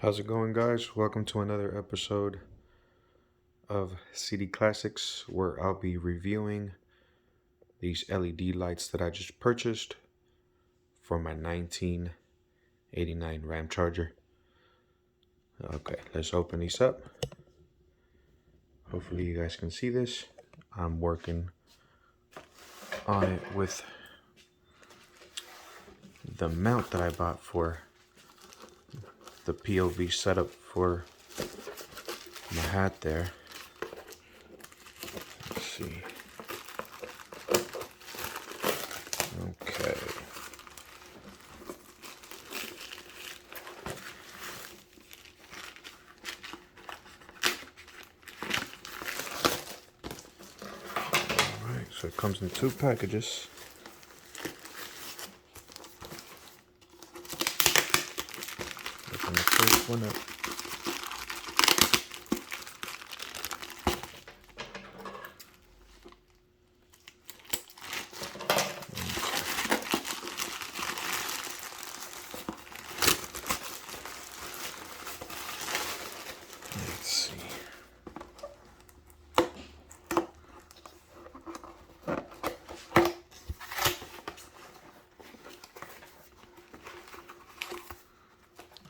How's it going, guys? Welcome to another episode of CD Classics, where I'll be reviewing these LED lights that I just purchased for my 1989 RAMCHARGER. Okay, let's open these up. Hopefully you guys can see this. I'm working on it with the mount that I bought for the POV setup for my hat there. Let's see. Okay. Alright, so it comes in two packages. Open the first one up. Let's see.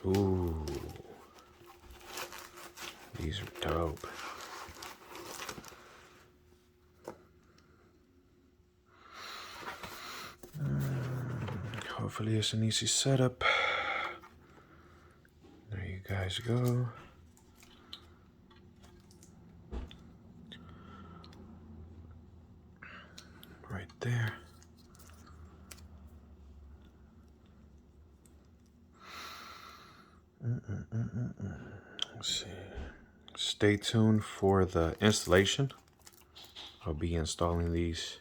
Ooh, these are dope. Hopefully it's an easy setup. There you guys go. Right there. Let's see. Stay tuned for the installation. I'll be installing these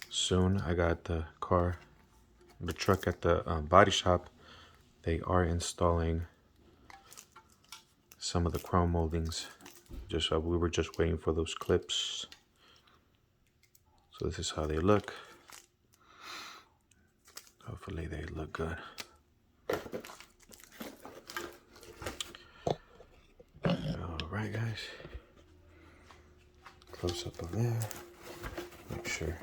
soon. I got the truck at the body shop. They are installing some of the chrome moldings. We were just waiting for those clips. So this is how they look. Hopefully they look good. Alright, guys. Close up of there. Make sure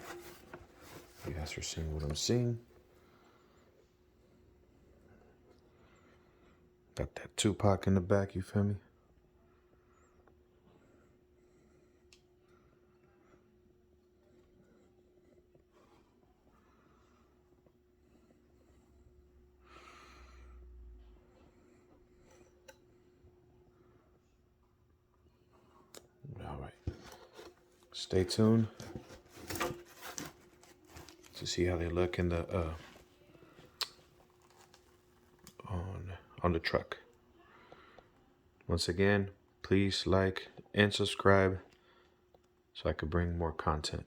you guys are seeing what I'm seeing. Got that Tupac in the back, you feel me? Alright. Stay tuned to see how they look in the on the truck. Once again, please like and subscribe so I can bring more content.